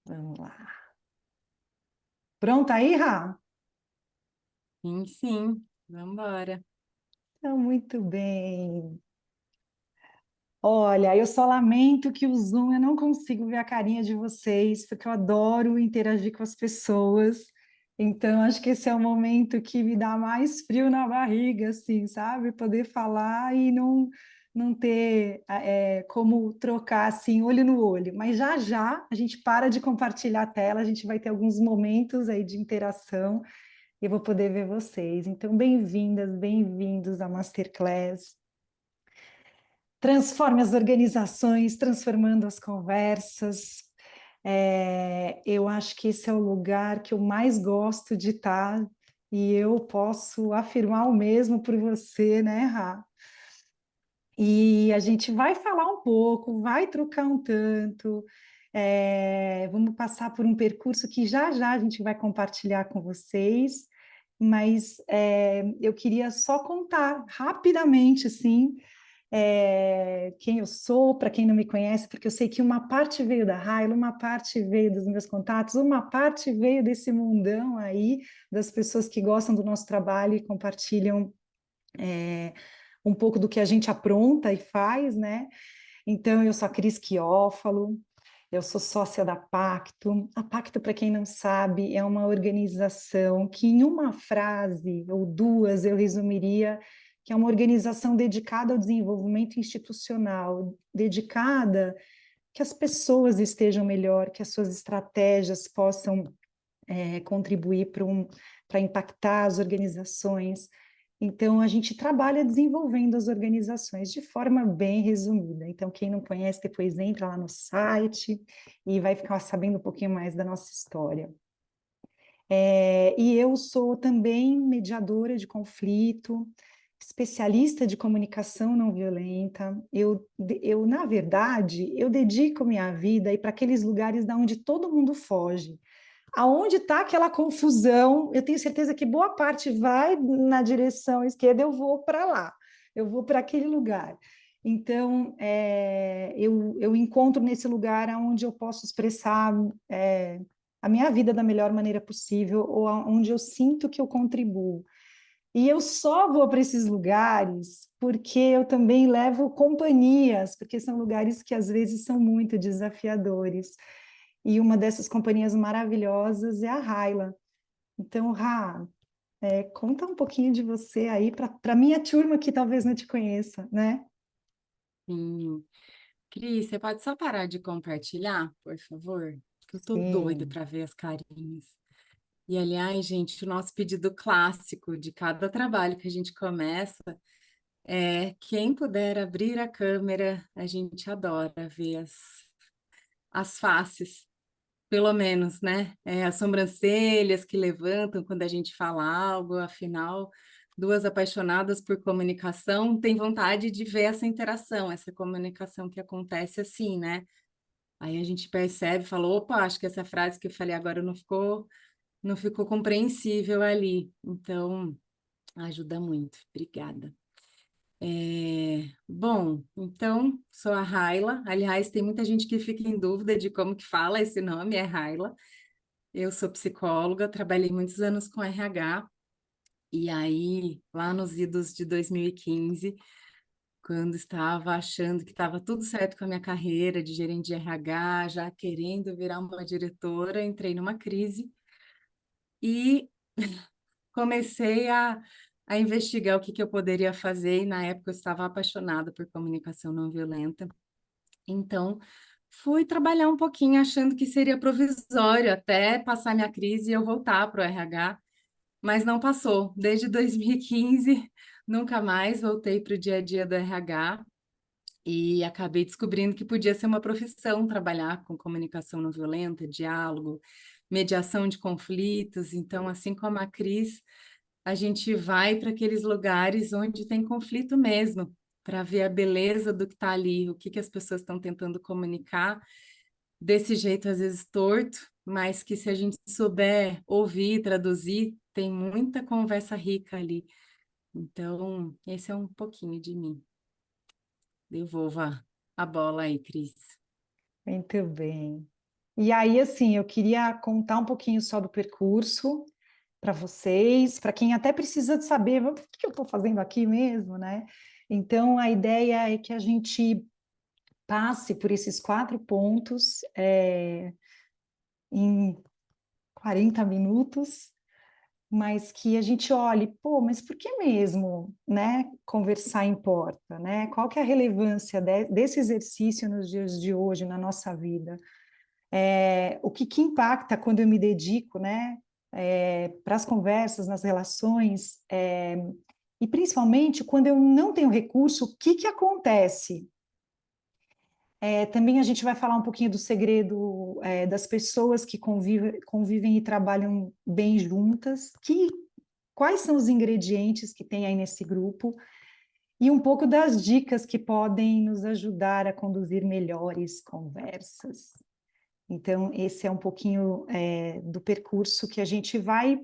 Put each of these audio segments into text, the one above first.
Vamos lá. Pronta aí, Rá? Sim, sim. Vamos embora. Então, muito bem. Olha, eu só lamento que o Zoom eu não consigo ver a carinha de vocês, porque eu adoro interagir com as pessoas. Então, acho que esse é o momento que me dá mais frio na barriga, assim, sabe? Poder falar e não ter como trocar assim, olho no olho. Mas já já a gente para de compartilhar a tela, a gente vai ter alguns momentos aí de interação e eu vou poder ver vocês. Então, bem-vindas, bem-vindos à Masterclass. Transforme as organizações, transformando as conversas. Eu acho que esse é o lugar que eu mais gosto de estar e eu posso afirmar o mesmo por você, né, Rá? E a gente vai falar um pouco, vai trocar um tanto, vamos passar por um percurso que já já a gente vai compartilhar com vocês, mas eu queria só contar rapidamente, assim, quem eu sou, para quem não me conhece, porque eu sei que uma parte veio da Raila, uma parte veio dos meus contatos, uma parte veio desse mundão aí, das pessoas que gostam do nosso trabalho e compartilham um pouco do que a gente apronta e faz, né? Então, eu sou a Cris Quiófalo, eu sou sócia da Pacto. A Pacto, para quem não sabe, é uma organização que, em uma frase ou duas, eu resumiria que é uma organização dedicada ao desenvolvimento institucional, dedicada que as pessoas estejam melhor, que as suas estratégias possam contribuir para impactar as organizações. Então, a gente trabalha desenvolvendo as organizações de forma bem resumida. Então, quem não conhece, depois entra lá no site e vai ficar sabendo um pouquinho mais da nossa história. E eu sou também mediadora de conflito, especialista de comunicação não violenta. Na verdade, eu dedico minha vida para aqueles lugares da onde todo mundo foge. Aonde está aquela confusão, eu tenho certeza que boa parte vai na direção esquerda, eu vou para lá, eu vou para aquele lugar. Então, eu encontro nesse lugar onde eu posso expressar a minha vida da melhor maneira possível, ou onde eu sinto que eu contribuo. E eu só vou para esses lugares porque eu também levo companhias, porque são lugares que às vezes são muito desafiadores. E uma dessas companhias maravilhosas é a Raila. Então, Rá, conta um pouquinho de você aí para minha turma que talvez não te conheça, né? Sim. Cris, você pode só parar de compartilhar, por favor? Que eu tô doida Sim. para ver as carinhas. E, aliás, gente, o nosso pedido clássico de cada trabalho que a gente começa é quem puder abrir a câmera, a gente adora ver as faces, pelo menos, né? As sobrancelhas que levantam quando a gente fala algo, afinal, duas apaixonadas por comunicação têm vontade de ver essa interação, essa comunicação que acontece assim, né? Aí a gente percebe, fala, opa, acho que essa frase que eu falei agora não ficou compreensível ali. Então, ajuda muito. Obrigada. Bom, então, sou a Raila. Aliás, tem muita gente que fica em dúvida de como que fala esse nome, é Raila. Eu sou psicóloga, trabalhei muitos anos com RH, e aí, lá nos idos de 2015, quando estava achando que estava tudo certo com a minha carreira de gerente de RH, já querendo virar uma diretora, entrei numa crise e comecei a investigar o que eu poderia fazer, e na época eu estava apaixonada por comunicação não violenta. Então, fui trabalhar um pouquinho achando que seria provisório até passar minha crise e eu voltar para o RH, mas não passou. Desde 2015, nunca mais voltei para o dia a dia do RH e acabei descobrindo que podia ser uma profissão trabalhar com comunicação não violenta, diálogo, mediação de conflitos. Então, assim como a Cris, a gente vai para aqueles lugares onde tem conflito mesmo, para ver a beleza do que está ali, o que que as pessoas estão tentando comunicar, desse jeito às vezes torto, mas que se a gente souber ouvir, traduzir, tem muita conversa rica ali. Então, esse é um pouquinho de mim. Devolva a bola aí, Cris. Muito bem. E aí, assim, eu queria contar um pouquinho só do percurso para vocês, para quem até precisa de saber o que eu estou fazendo aqui mesmo, né? Então, a ideia é que a gente passe por esses 4 pontos em 40 minutos, mas que a gente olhe, pô, mas por que mesmo, né, conversar importa, né? Qual que é a relevância desse exercício nos dias de hoje, na nossa vida? O que impacta quando eu me dedico, né, para as conversas, nas relações, e principalmente quando eu não tenho recurso, o que acontece? Também a gente vai falar um pouquinho do segredo, das pessoas que convivem e trabalham bem juntas, quais são os ingredientes que tem aí nesse grupo, e um pouco das dicas que podem nos ajudar a conduzir melhores conversas. Então, esse é um pouquinho do percurso que a gente vai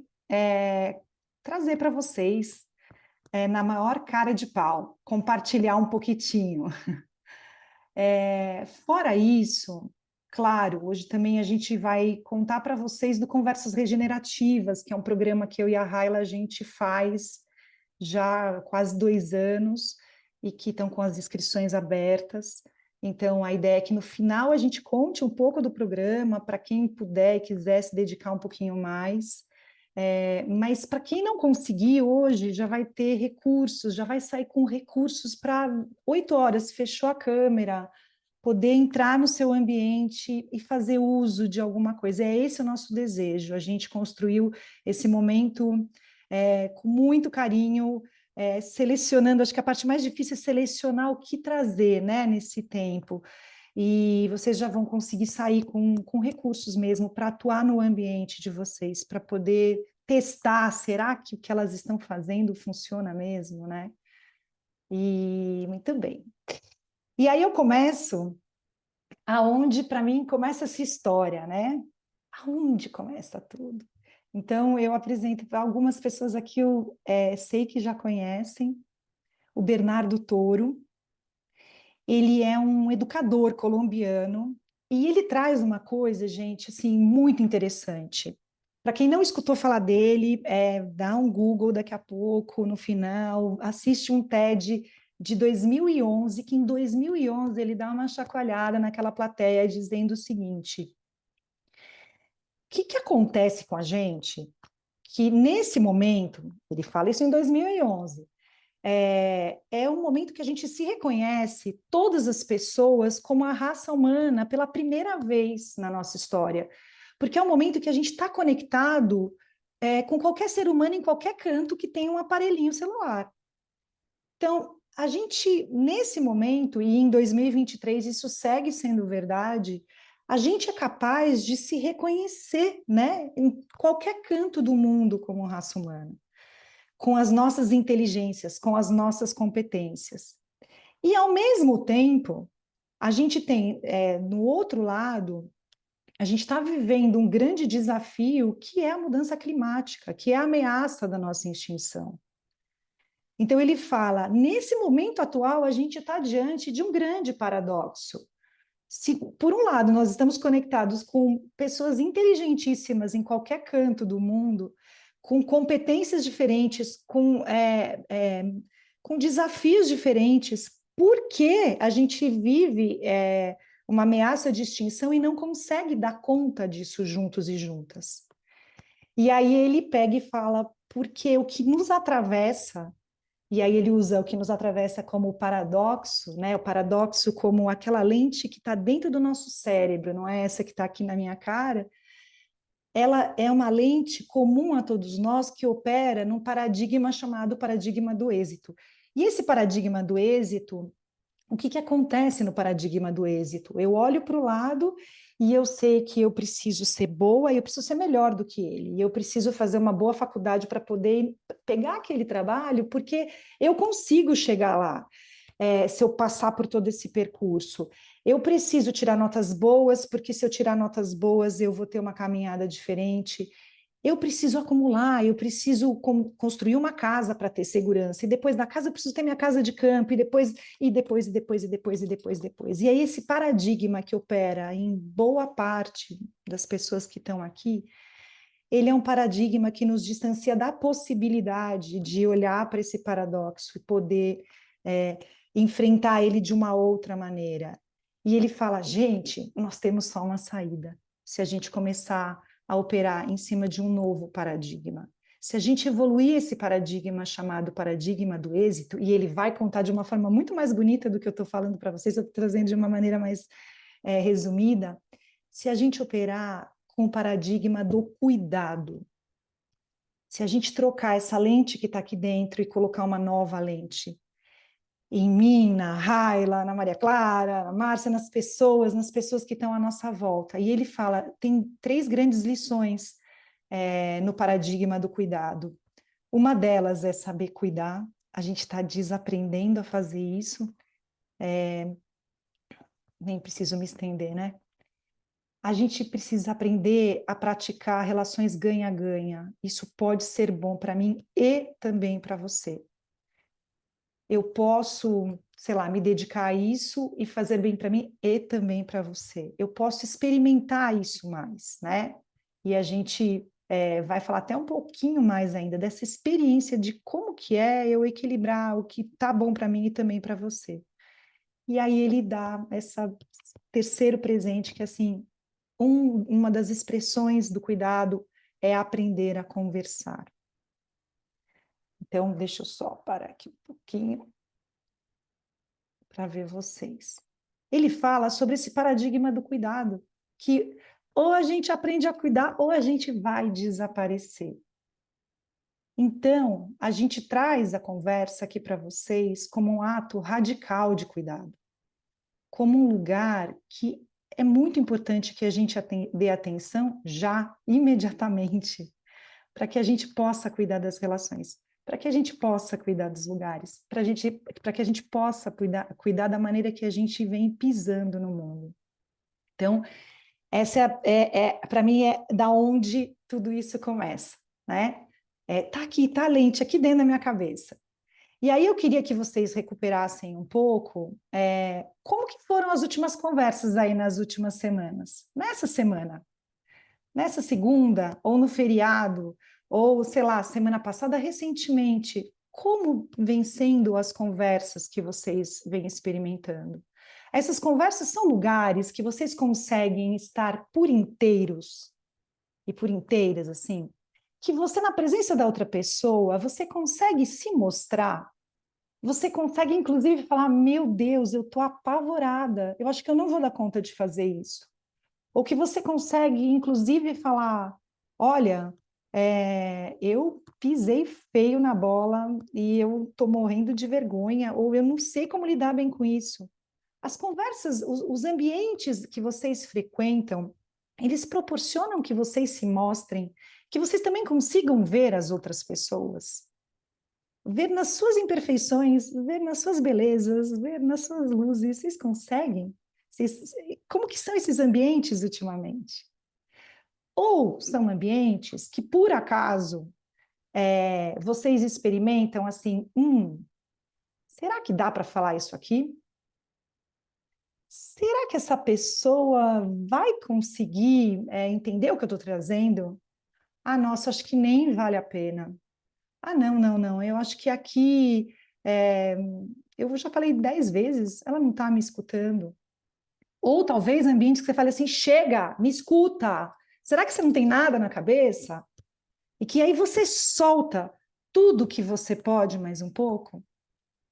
trazer para vocês na maior cara de pau, compartilhar um pouquitinho. Fora isso, claro, hoje também a gente vai contar para vocês do Conversas Regenerativas, que é um programa que eu e a Raila a gente faz já há quase 2 anos e que estão com as inscrições abertas. Então, a ideia é que no final a gente conte um pouco do programa para quem puder e quiser se dedicar um pouquinho mais. Mas para quem não conseguir hoje, já vai ter recursos, já vai sair com recursos para 8 horas, fechou a câmera, poder entrar no seu ambiente e fazer uso de alguma coisa. É esse o nosso desejo. A gente construiu esse momento com muito carinho, selecionando, acho que a parte mais difícil é selecionar o que trazer, né, nesse tempo. E vocês já vão conseguir sair com recursos mesmo para atuar no ambiente de vocês, para poder testar, será que o que elas estão fazendo funciona mesmo, né? E muito bem. E aí eu começo aonde, para mim, começa essa história, né? Aonde começa tudo? Então, eu apresento para algumas pessoas aqui, eu sei que já conhecem, o Bernardo Toro. Ele é um educador colombiano e ele traz uma coisa, gente, assim, muito interessante. Para quem não escutou falar dele, dá um Google daqui a pouco, no final, assiste um TED de 2011, que em 2011 ele dá uma chacoalhada naquela plateia dizendo o seguinte: o que acontece com a gente que nesse momento, ele fala isso em 2011, é um momento que a gente se reconhece, todas as pessoas, como a raça humana pela primeira vez na nossa história. Porque é um momento que a gente está conectado com qualquer ser humano em qualquer canto que tenha um aparelhinho celular. Então, a gente, nesse momento, e em 2023 isso segue sendo verdade, a gente é capaz de se reconhecer, né, em qualquer canto do mundo como raça humana, com as nossas inteligências, com as nossas competências. E, ao mesmo tempo, a gente tem, no outro lado, a gente está vivendo um grande desafio que é a mudança climática, que é a ameaça da nossa extinção. Então, ele fala, nesse momento atual, a gente está diante de um grande paradoxo. Se, por um lado, nós estamos conectados com pessoas inteligentíssimas em qualquer canto do mundo, com competências diferentes, com desafios diferentes, por que a gente vive uma ameaça de extinção e não consegue dar conta disso juntos e juntas? E aí ele pega e fala, porque o que nos atravessa, e aí ele usa o que nos atravessa como o paradoxo, né? O paradoxo como aquela lente que está dentro do nosso cérebro, não é essa que está aqui na minha cara. Ela é uma lente comum a todos nós que opera num paradigma chamado paradigma do êxito. E esse paradigma do êxito, o que acontece no paradigma do êxito? Eu olho para o lado e eu sei que eu preciso ser boa e eu preciso ser melhor do que ele. E eu preciso fazer uma boa faculdade para poder pegar aquele trabalho, porque eu consigo chegar lá. Se eu passar por todo esse percurso. Eu preciso tirar notas boas, porque se eu tirar notas boas, eu vou ter uma caminhada diferente. eu preciso acumular, eu preciso construir uma casa para ter segurança, e depois da casa eu preciso ter minha casa de campo, e depois, e depois, e depois, e depois, e depois, e depois. E aí esse paradigma que opera em boa parte das pessoas que estão aqui, ele é um paradigma que nos distancia da possibilidade de olhar para esse paradoxo e poder enfrentar ele de uma outra maneira. E ele fala, gente, nós temos só uma saída. Se a gente começar a operar em cima de um novo paradigma. Se a gente evoluir esse paradigma chamado paradigma do êxito, e ele vai contar de uma forma muito mais bonita do que eu estou falando para vocês, eu estou trazendo de uma maneira mais resumida, se a gente operar com o paradigma do cuidado, se a gente trocar essa lente que está aqui dentro e colocar uma nova lente, em mim, na Raila, na Maria Clara, na Márcia, nas pessoas que estão à nossa volta. E ele fala, tem 3 grandes lições no paradigma do cuidado. Uma delas é saber cuidar, a gente está desaprendendo a fazer isso, nem preciso me estender, né? A gente precisa aprender a praticar relações ganha-ganha. Isso pode ser bom para mim e também para você. Eu posso, sei lá, me dedicar a isso e fazer bem para mim e também para você. Eu posso experimentar isso mais, né? E a gente vai falar até um pouquinho mais ainda dessa experiência de como que é eu equilibrar o que tá bom para mim e também para você. E aí ele dá essa terceiro presente que assim, uma das expressões do cuidado é aprender a conversar. Então, deixa eu só parar aqui um pouquinho para ver vocês. Ele fala sobre esse paradigma do cuidado, que ou a gente aprende a cuidar ou a gente vai desaparecer. Então, a gente traz a conversa aqui para vocês como um ato radical de cuidado, como um lugar que é muito importante que a gente dê atenção já, imediatamente, para que a gente possa cuidar das relações, para que a gente possa cuidar dos lugares, para que a gente possa cuidar da maneira que a gente vem pisando no mundo. Então, essa para mim, é da onde tudo isso começa, né? Tá aqui, tá a lente aqui dentro da minha cabeça. E aí eu queria que vocês recuperassem um pouco como que foram as últimas conversas aí nas últimas semanas. Nessa segunda, ou no feriado, ou, sei lá, semana passada, recentemente, como vêm sendo as conversas que vocês vêm experimentando? Essas conversas são lugares que vocês conseguem estar por inteiros e por inteiras, assim, que você, na presença da outra pessoa, você consegue se mostrar, você consegue, inclusive, falar, meu Deus, eu estou apavorada, eu acho que eu não vou dar conta de fazer isso. Ou que você consegue, inclusive, falar: olha, eu pisei feio na bola e eu estou morrendo de vergonha, ou eu não sei como lidar bem com isso. As conversas, os ambientes que vocês frequentam, eles proporcionam que vocês se mostrem, que vocês também consigam ver as outras pessoas. Ver nas suas imperfeições, ver nas suas belezas, ver nas suas luzes. Vocês conseguem? Como que são esses ambientes ultimamente? Ou são ambientes que, por acaso, vocês experimentam assim, será que dá para falar isso aqui? Será que essa pessoa vai conseguir entender o que eu estou trazendo? Ah, nossa, acho que nem vale a pena. Ah, não, não, não. Eu acho que aqui eu já falei 10 vezes, ela não está me escutando. Ou talvez ambientes que você fale assim, chega, me escuta. Será que você não tem nada na cabeça? E que aí você solta tudo que você pode mais um pouco?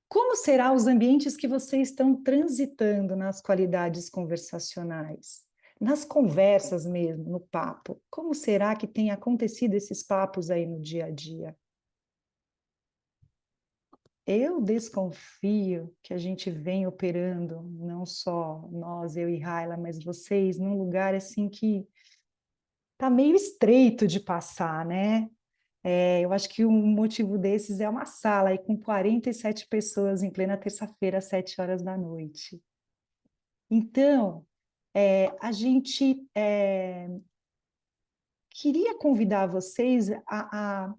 Como serão os ambientes que vocês estão transitando nas qualidades conversacionais? Nas conversas mesmo, no papo. Como será que tem acontecido esses papos aí no dia a dia? Eu desconfio que a gente vem operando, não só nós, eu e Raila, mas vocês, num lugar assim que tá meio estreito de passar, né? Eu acho que um motivo desses é uma sala aí com 47 pessoas em plena terça-feira, às 7 horas da noite. Então, a gente queria convidar vocês a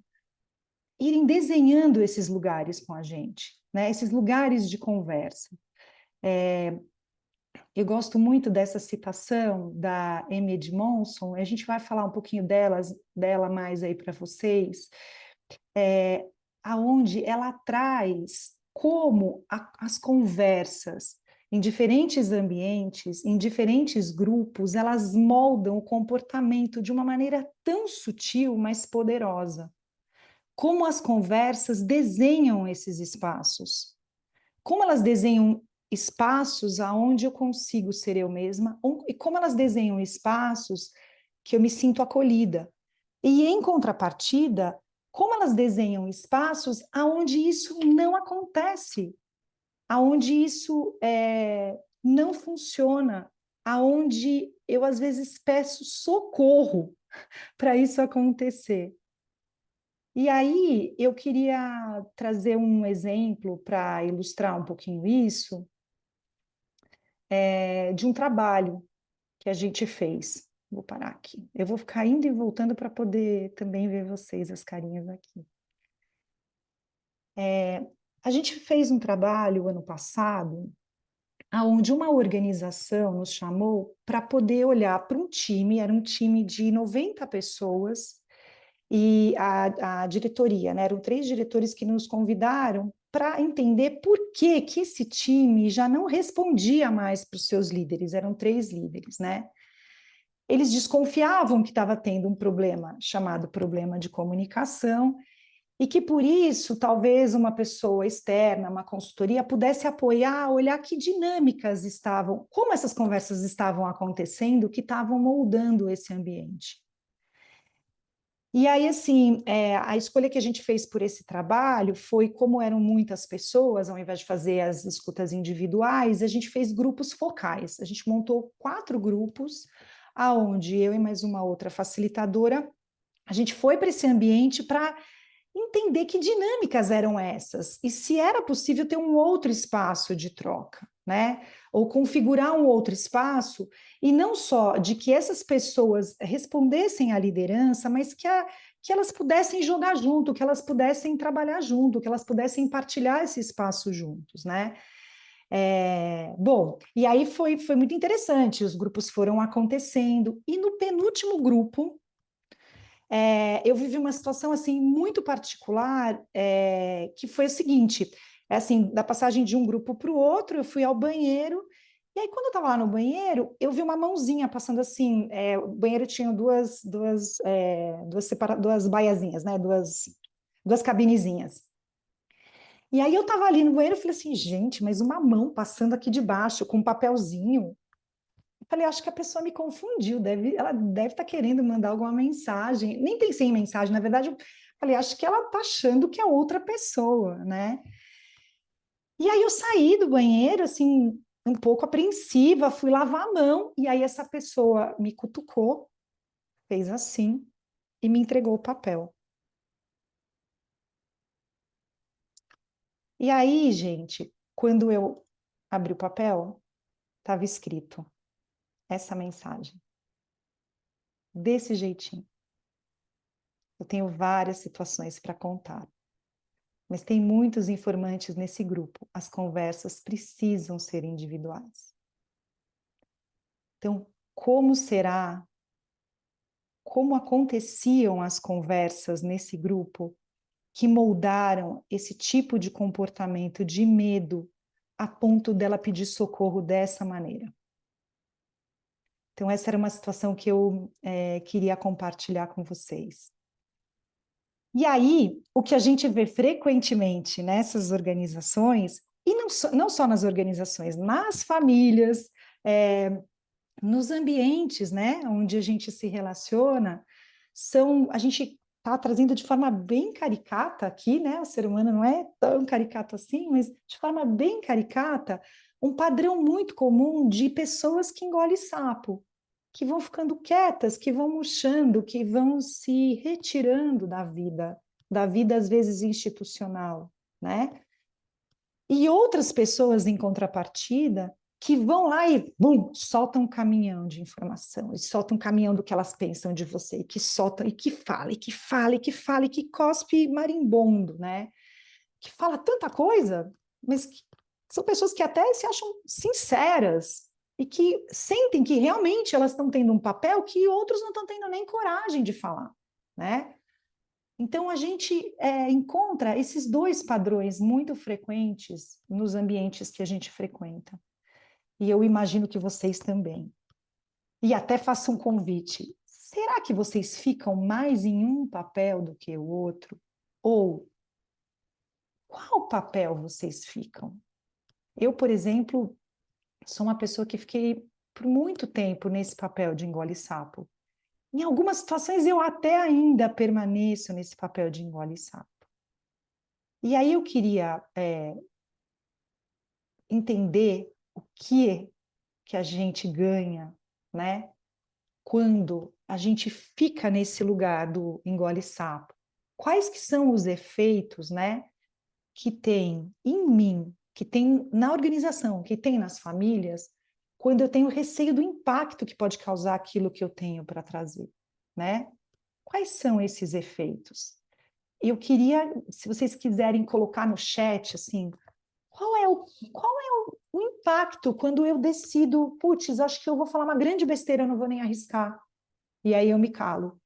irem desenhando esses lugares com a gente, né? Esses lugares de conversa. Eu gosto muito dessa citação da Amy Edmondson, a gente vai falar um pouquinho dela mais aí para vocês, aonde ela traz como as conversas em diferentes ambientes, em diferentes grupos, elas moldam o comportamento de uma maneira tão sutil, mas poderosa. Como as conversas desenham esses espaços. Como elas desenham espaços aonde eu consigo ser eu mesma, e como elas desenham espaços que eu me sinto acolhida. E, em contrapartida, como elas desenham espaços aonde isso não acontece, aonde isso não funciona, aonde eu, às vezes, peço socorro para isso acontecer. E aí, eu queria trazer um exemplo para ilustrar um pouquinho isso, de um trabalho que a gente fez. Vou parar aqui. Eu vou ficar indo e voltando para poder também ver vocês, as carinhas aqui. A gente fez um trabalho ano passado, onde uma organização nos chamou para poder olhar para um time, era um time de 90 pessoas, e a diretoria, né, eram 3 diretores que nos convidaram para entender por que que esse time já não respondia mais para os seus líderes, eram 3 líderes, né? Eles desconfiavam que estava tendo um problema chamado problema de comunicação, e que por isso talvez uma pessoa externa, uma consultoria, pudesse apoiar, olhar que dinâmicas estavam, como essas conversas estavam acontecendo, que estavam moldando esse ambiente. E aí, assim, a escolha que a gente fez por esse trabalho foi, como eram muitas pessoas, ao invés de fazer as escutas individuais, a gente fez grupos focais. A gente montou 4 grupos, aonde eu e mais uma outra facilitadora, a gente foi para esse ambiente para entender que dinâmicas eram essas e se era possível ter um outro espaço de troca, né? Ou configurar um outro espaço, e não só de que essas pessoas respondessem à liderança, mas que elas pudessem jogar junto, que elas pudessem trabalhar junto, que elas pudessem partilhar esse espaço juntos, né? Bom, e aí foi muito interessante, os grupos foram acontecendo, e no penúltimo grupo, eu vivi uma situação assim muito particular, que foi o seguinte, assim, da passagem de um grupo para o outro, eu fui ao banheiro, e aí quando eu estava lá no banheiro, eu vi uma mãozinha passando assim, o banheiro tinha duas baiazinhas, né, duas cabinezinhas. E aí eu estava ali no banheiro e falei assim, gente, mas uma mão passando aqui de baixo com um papelzinho. Eu falei, acho que a pessoa me confundiu, ela deve estar querendo mandar alguma mensagem. Nem pensei em mensagem, na verdade, eu falei, acho que ela está achando que é outra pessoa, né? E aí eu saí do banheiro, assim, um pouco apreensiva, fui lavar a mão, e aí essa pessoa me cutucou, fez assim, e me entregou o papel. E aí, gente, quando eu abri o papel, estava escrito essa mensagem, desse jeitinho. Eu tenho várias situações para contar, mas tem muitos informantes nesse grupo. As conversas precisam ser individuais. Então, como aconteciam as conversas nesse grupo que moldaram esse tipo de comportamento de medo a ponto dela pedir socorro dessa maneira? Então, essa era uma situação que eu queria compartilhar com vocês. E aí, o que a gente vê frequentemente nessas organizações, e não só nas organizações, nas famílias, nos ambientes, né, onde a gente se relaciona, a gente está trazendo de forma bem caricata aqui, né, o ser humano não é tão caricato assim, mas de forma bem caricata, um padrão muito comum de pessoas que engolem sapo, que vão ficando quietas, que vão murchando, que vão se retirando da vida às vezes institucional, né? E outras pessoas em contrapartida que vão lá e bum, soltam um caminhão de informação, e soltam um caminhão do que elas pensam de você, e que soltam, e que fala, e que fala, e que fala, e que cospe marimbondo, né? Que fala tanta coisa, mas que são pessoas que até se acham sinceras e que sentem que realmente elas estão tendo um papel que outros não estão tendo nem coragem de falar, né? Então, a gente encontra esses dois padrões muito frequentes nos ambientes que a gente frequenta. E eu imagino que vocês também. E até faço um convite. Será que vocês ficam mais em um papel do que o outro? Ou qual papel vocês ficam? Eu, por exemplo, sou uma pessoa que fiquei por muito tempo nesse papel de engole sapo. Em algumas situações eu até ainda permaneço nesse papel de engole sapo. E aí eu queria entender o que a gente ganha, né? Quando a gente fica nesse lugar do engole sapo. Quais que são os efeitos, né? Que tem em mim, que tem na organização, que tem nas famílias, quando eu tenho receio do impacto que pode causar aquilo que eu tenho para trazer, né? Quais são esses efeitos? Eu queria, se vocês quiserem colocar no chat, assim, qual é o impacto quando eu decido, putz, acho que eu vou falar uma grande besteira, eu não vou nem arriscar. E aí eu me calo.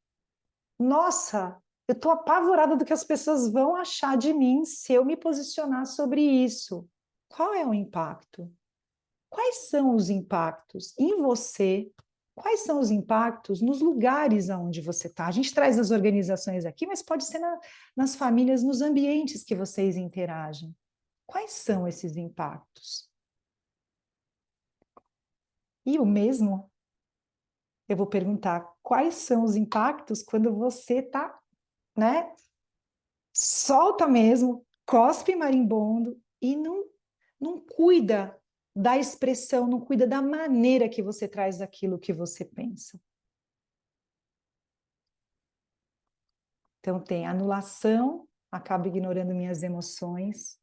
Nossa, eu estou apavorada do que as pessoas vão achar de mim se eu me posicionar sobre isso. Qual é o impacto? Quais são os impactos em você? Quais são os impactos nos lugares aonde você está? A gente traz as organizações aqui, mas pode ser nas famílias, nos ambientes que vocês interagem. Quais são esses impactos? E o mesmo, eu vou perguntar, quais são os impactos quando você está, né? Solta mesmo, cospe marimbondo e não cuida da expressão, não cuida da maneira que você traz aquilo que você pensa. Então tem anulação, acabo ignorando minhas emoções,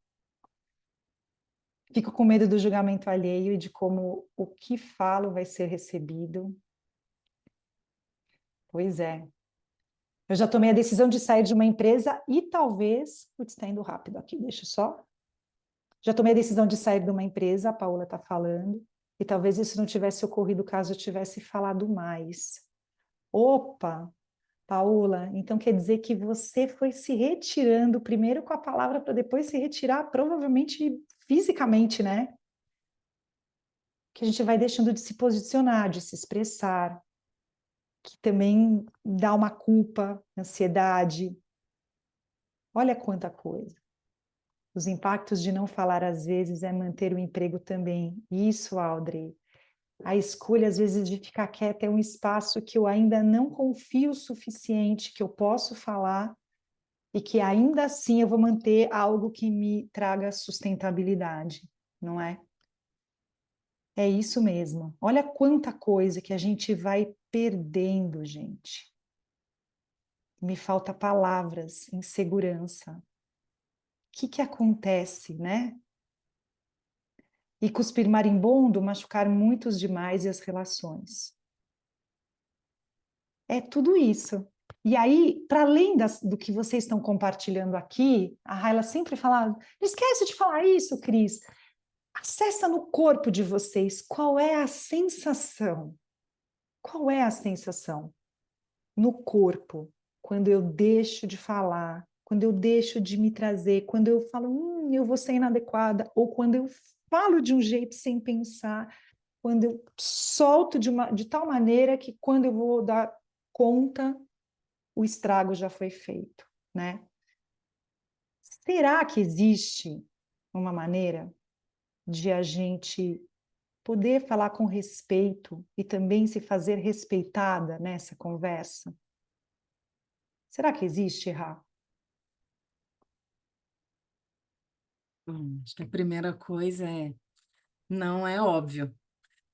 fico com medo do julgamento alheio e de como o que falo vai ser recebido. Pois é. Eu já tomei a decisão de sair de uma empresa e talvez... Putz, está indo rápido aqui, deixa eu só... Já tomei a decisão de sair de uma empresa, a Paola está falando, e talvez isso não tivesse ocorrido caso eu tivesse falado mais. Opa, Paola, então quer dizer que você foi se retirando primeiro com a palavra para depois se retirar, provavelmente fisicamente, né? Que a gente vai deixando de se posicionar, de se expressar, que também dá uma culpa, ansiedade. Olha quanta coisa. Os impactos de não falar às vezes é manter o emprego também. Isso, Audrey. A escolha, às vezes, de ficar quieta é um espaço que eu ainda não confio o suficiente, que eu posso falar e que ainda assim eu vou manter algo que me traga sustentabilidade, não é? É isso mesmo. Olha quanta coisa que a gente vai perdendo, gente. Me falta palavras, insegurança. O que acontece, né? E cuspir marimbondo, machucar muitos demais e as relações. É tudo isso. E aí, para além do que vocês estão compartilhando aqui, a Raila sempre fala, não esquece de falar isso, Cris. Acessa no corpo de vocês qual é a sensação. Qual é a sensação no corpo quando eu deixo de falar, quando eu deixo de me trazer, quando eu falo, eu vou ser inadequada, ou quando eu falo de um jeito sem pensar, quando eu solto de tal maneira que quando eu vou dar conta, o estrago já foi feito, né? Será que existe uma maneira de a gente poder falar com respeito e também se fazer respeitada nessa conversa? Será que existe, Rá? Acho que a primeira coisa não é óbvio,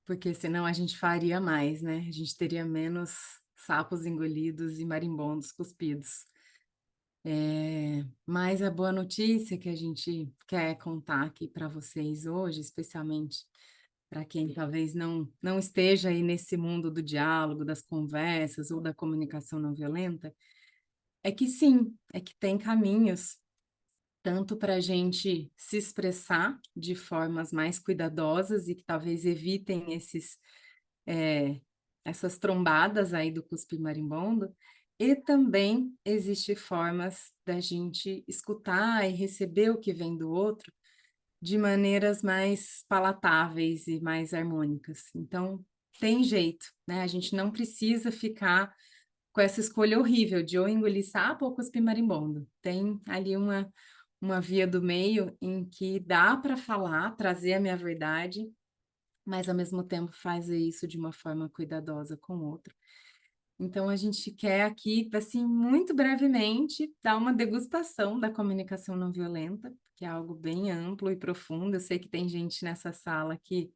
porque senão a gente faria mais, né? A gente teria menos sapos engolidos e marimbondos cuspidos. Mas a boa notícia que a gente quer contar aqui para vocês hoje, especialmente para quem talvez não esteja aí nesse mundo do diálogo, das conversas ou da comunicação não violenta, é que sim, é que tem caminhos tanto para a gente se expressar de formas mais cuidadosas e que talvez evitem essas trombadas aí do cuspe marimbondo, e também existe formas da gente escutar e receber o que vem do outro de maneiras mais palatáveis e mais harmônicas. Então, tem jeito, né? A gente não precisa ficar com essa escolha horrível de ou engolir sapo ou cuspir marimbondo. Tem ali uma via do meio em que dá para falar, trazer a minha verdade, mas ao mesmo tempo fazer isso de uma forma cuidadosa com o outro. Então, a gente quer aqui, assim, muito brevemente, dar uma degustação da comunicação não violenta, que é algo bem amplo e profundo. Eu sei que tem gente nessa sala que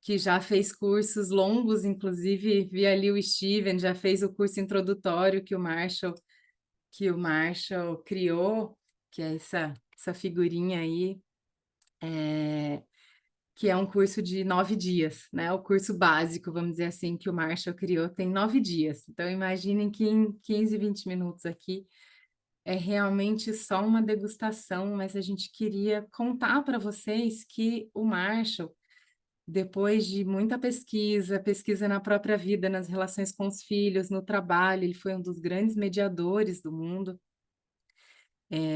já fez cursos longos, inclusive vi ali o Steven, já fez o curso introdutório que o Marshall criou, que é essa figurinha aí, que é um curso de 9 dias, né? O curso básico, vamos dizer assim, que o Marshall criou, tem 9 dias. Então, imaginem que em 15, 20 minutos aqui é realmente só uma degustação, mas a gente queria contar para vocês que o Marshall, depois de muita pesquisa, pesquisa na própria vida, nas relações com os filhos, no trabalho, ele foi um dos grandes mediadores do mundo.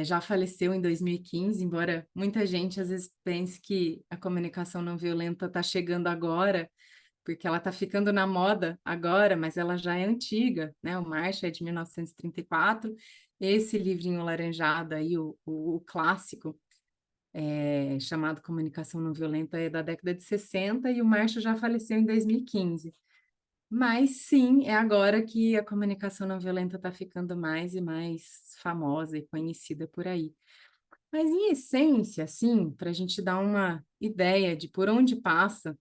Já faleceu em 2015, embora muita gente às vezes pense que a comunicação não violenta está chegando agora, porque ela está ficando na moda agora, mas ela já é antiga, né? O Marshall é de 1934, esse livrinho laranjado aí, o clássico, chamado Comunicação Não Violenta, é da década de 60 e o Marshall já faleceu em 2015. Mas sim, é agora que a comunicação não violenta está ficando mais e mais famosa e conhecida por aí. Mas em essência, assim, para a gente dar uma ideia de por onde passa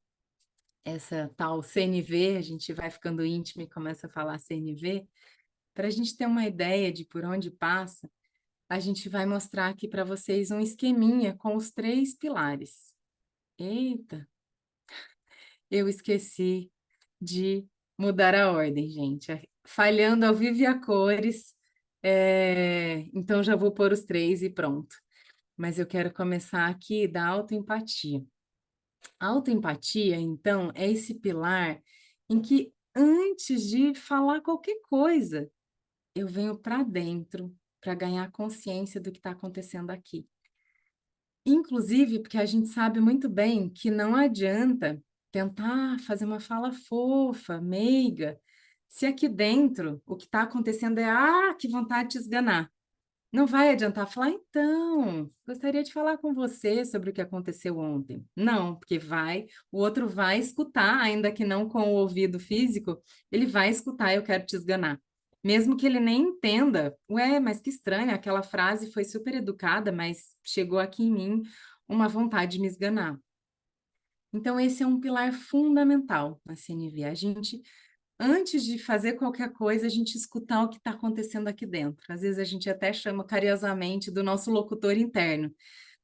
essa tal CNV, a gente vai ficando íntimo e começa a falar CNV, para a gente ter uma ideia de por onde passa, a gente vai mostrar aqui para vocês um esqueminha com os 3 pilares. Eita, eu esqueci de mudar a ordem, gente. Falhando ao vivo e a cores, então já vou pôr os 3 e pronto. Mas eu quero começar aqui da autoempatia. A autoempatia, então, é esse pilar em que antes de falar qualquer coisa, eu venho para dentro para ganhar consciência do que está acontecendo aqui. Inclusive, porque a gente sabe muito bem que não adianta tentar fazer uma fala fofa, meiga, se aqui dentro o que está acontecendo é, que vontade de te esganar. Não vai adiantar falar, então, gostaria de falar com você sobre o que aconteceu ontem. Não, porque o outro vai escutar, ainda que não com o ouvido físico, ele vai escutar, eu quero te esganar. Mesmo que ele nem entenda, ué, mas que estranho, aquela frase foi super educada, mas chegou aqui em mim uma vontade de me esganar. Então, esse é um pilar fundamental na CNV. A gente antes de fazer qualquer coisa, a gente escutar o que está acontecendo aqui dentro. Às vezes a gente até chama carinhosamente do nosso locutor interno,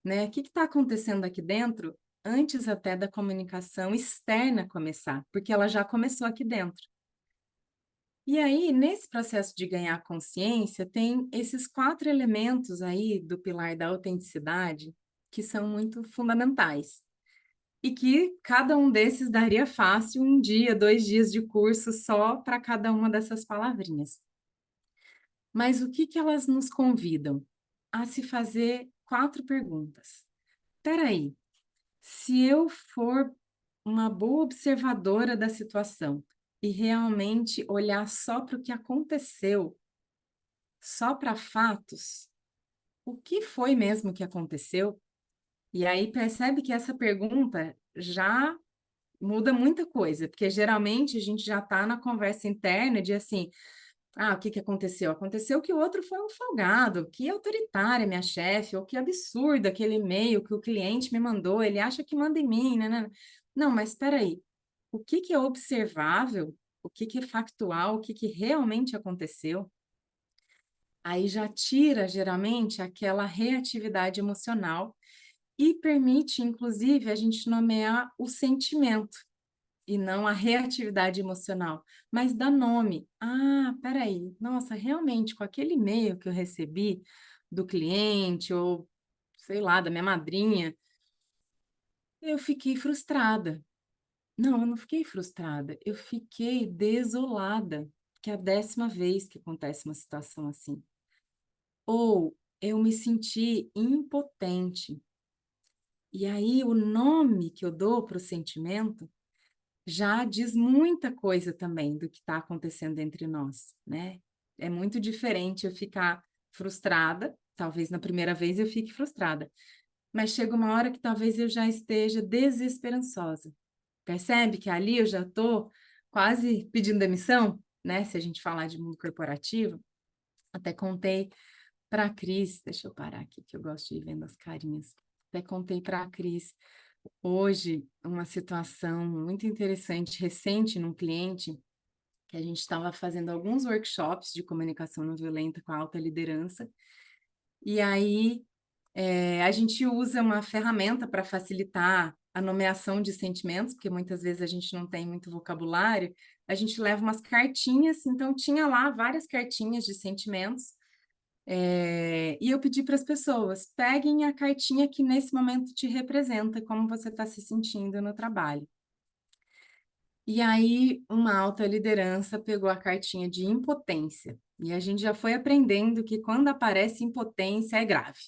né? O que está acontecendo aqui dentro antes até da comunicação externa começar, porque ela já começou aqui dentro. E aí, nesse processo de ganhar consciência, tem esses 4 elementos aí do pilar da autenticidade que são muito fundamentais e que cada um desses daria fácil 1 dia, 2 dias de curso só para cada uma dessas palavrinhas. Mas o que elas nos convidam? A se fazer 4 perguntas. Espera aí, se eu for uma boa observadora da situação e realmente olhar só para o que aconteceu, só para fatos, o que foi mesmo que aconteceu? E aí percebe que essa pergunta já muda muita coisa, porque geralmente a gente já está na conversa interna de assim, o que aconteceu? Aconteceu que o outro foi um folgado, que autoritária minha chefe, ou que absurdo aquele e-mail que o cliente me mandou, ele acha que manda em mim, né? Não, mas espera aí, o que é observável, o que é factual, o que realmente aconteceu? Aí já tira, geralmente, aquela reatividade emocional e permite, inclusive, a gente nomear o sentimento e não a reatividade emocional, mas dá nome. Ah, peraí, nossa, realmente, com aquele e-mail que eu recebi do cliente ou, sei lá, da minha madrinha, eu fiquei frustrada. Não, eu não fiquei frustrada, eu fiquei desolada, que é a 10ª vez que acontece uma situação assim. Ou eu me senti impotente. E aí, o nome que eu dou para o sentimento já diz muita coisa também do que está acontecendo entre nós, né? É muito diferente eu ficar frustrada, talvez na primeira vez eu fique frustrada, mas chega uma hora que talvez eu já esteja desesperançosa. Percebe que ali eu já estou quase pedindo demissão, né? Se a gente falar de mundo corporativo, até contei para a Cris, deixa eu parar aqui que eu gosto de ir vendo as carinhas. Até contei para a Cris hoje uma situação muito interessante, recente num cliente, que a gente estava fazendo alguns workshops de comunicação não violenta com a alta liderança, e aí a gente usa uma ferramenta para facilitar a nomeação de sentimentos, porque muitas vezes a gente não tem muito vocabulário, a gente leva umas cartinhas, então tinha lá várias cartinhas de sentimentos, e eu pedi para as pessoas, peguem a cartinha que nesse momento te representa, como você está se sentindo no trabalho. E aí, uma alta liderança pegou a cartinha de impotência. E a gente já foi aprendendo que quando aparece impotência é grave.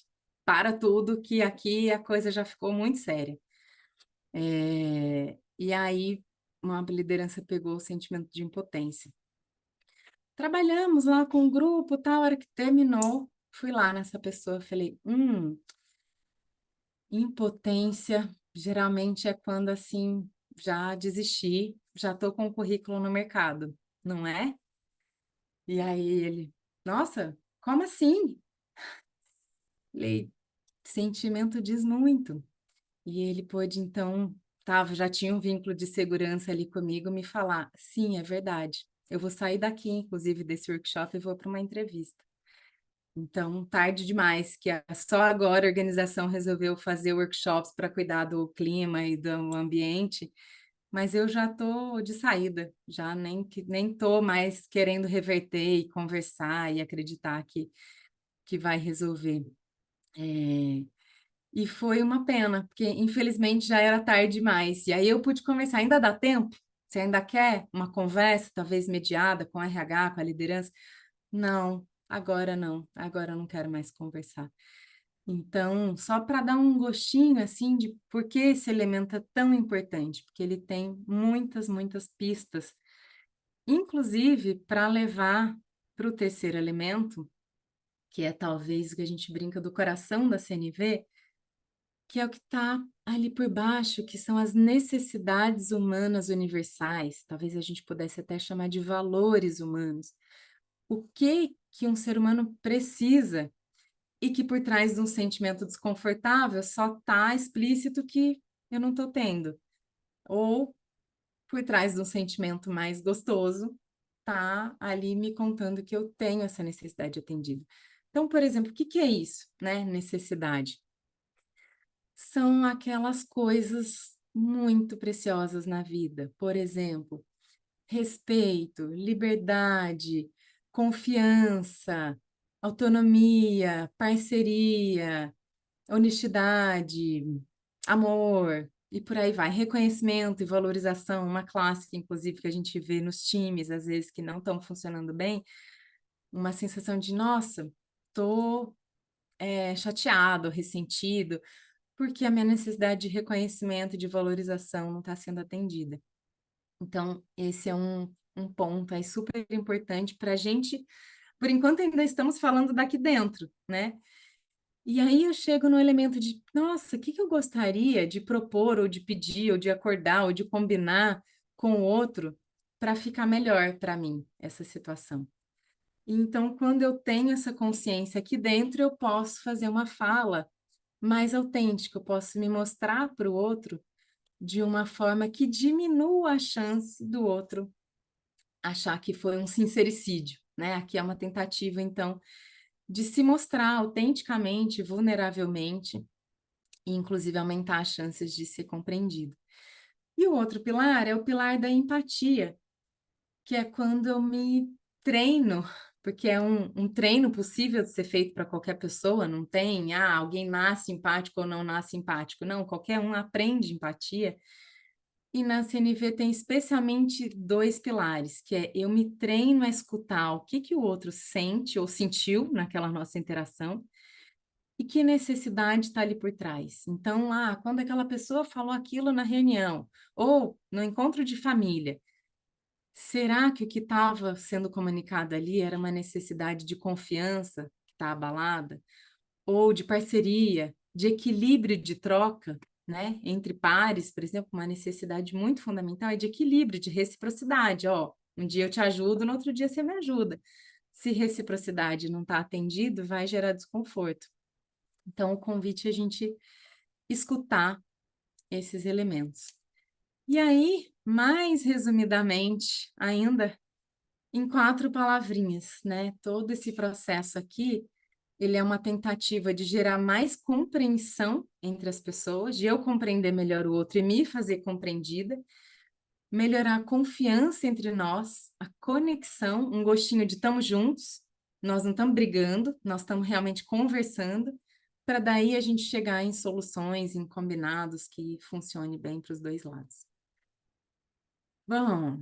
Para tudo, que aqui a coisa já ficou muito séria. E aí, uma liderança pegou o sentimento de impotência. Trabalhamos lá com o grupo, tal, a hora que terminou, fui lá nessa pessoa, falei, impotência geralmente é quando assim já desisti, já estou com o currículo no mercado, não é? E aí ele, nossa, como assim? Falei, sentimento diz muito. E ele pôde então, já tinha um vínculo de segurança ali comigo, me falar, sim, é verdade. Eu vou sair daqui, inclusive, desse workshop e vou para uma entrevista. Então, tarde demais, que só agora a organização resolveu fazer workshops para cuidar do clima e do ambiente, mas eu já estou de saída, já nem estou mais querendo reverter e conversar e acreditar que vai resolver. E foi uma pena, porque infelizmente já era tarde demais. E aí eu pude conversar, ainda dá tempo? Você ainda quer uma conversa, talvez mediada com a RH, com a liderança? Não, agora eu não quero mais conversar. Então, só para dar um gostinho assim de por que esse elemento é tão importante, porque ele tem muitas pistas, inclusive para levar para o terceiro elemento, que é talvez o que a gente brinca do coração da CNV, que é o que está ali por baixo, que são as necessidades humanas universais, talvez a gente pudesse até chamar de valores humanos. O que um ser humano precisa e que por trás de um sentimento desconfortável só está explícito que eu não estou tendo. Ou por trás de um sentimento mais gostoso, tá ali me contando que eu tenho essa necessidade atendida. Então, por exemplo, o que que é isso, né? Necessidade. São aquelas coisas muito preciosas na vida. Por exemplo, respeito, liberdade, confiança, autonomia, parceria, honestidade, amor, e por aí vai. Reconhecimento e valorização, uma clássica, inclusive, que a gente vê nos times, às vezes, que não estão funcionando bem, uma sensação de, nossa, tô chateado, ressentido, porque a minha necessidade de reconhecimento e de valorização não está sendo atendida. Então, esse é um ponto aí super importante para a gente, por enquanto ainda estamos falando daqui dentro, né? E aí eu chego no elemento de, nossa, o que que eu gostaria de propor, ou de pedir, ou de acordar, ou de combinar com o outro para ficar melhor para mim, essa situação. Então, quando eu tenho essa consciência aqui dentro, eu posso fazer uma fala mais autêntica, eu posso me mostrar para o outro de uma forma que diminua a chance do outro achar que foi um sincericídio, né? Aqui é uma tentativa, então, de se mostrar autenticamente, vulneravelmente, e inclusive aumentar as chances de ser compreendido. E o outro pilar é o pilar da empatia, que é quando eu me treino, porque é um treino possível de ser feito para qualquer pessoa, não tem, alguém nasce empático ou não nasce empático, não, qualquer um aprende empatia. E na CNV tem especialmente dois pilares, que é eu me treino a escutar o que o outro sente ou sentiu naquela nossa interação e que necessidade está ali por trás. Então, quando aquela pessoa falou aquilo na reunião ou no encontro de família, será que o que estava sendo comunicado ali era uma necessidade de confiança que está abalada? Ou de parceria, de equilíbrio de troca, né? Entre pares, por exemplo, uma necessidade muito fundamental é de equilíbrio, de reciprocidade. Ó, um dia eu te ajudo, no outro dia você me ajuda. Se reciprocidade não está atendido, vai gerar desconforto. Então, o convite é a gente escutar esses elementos. E aí, mais resumidamente, ainda em 4 palavrinhas, né? Todo esse processo aqui, ele é uma tentativa de gerar mais compreensão entre as pessoas, de eu compreender melhor o outro e me fazer compreendida, melhorar a confiança entre nós, a conexão, um gostinho de estamos juntos, nós não estamos brigando, nós estamos realmente conversando, para daí a gente chegar em soluções, em combinados que funcione bem para os dois lados. Bom,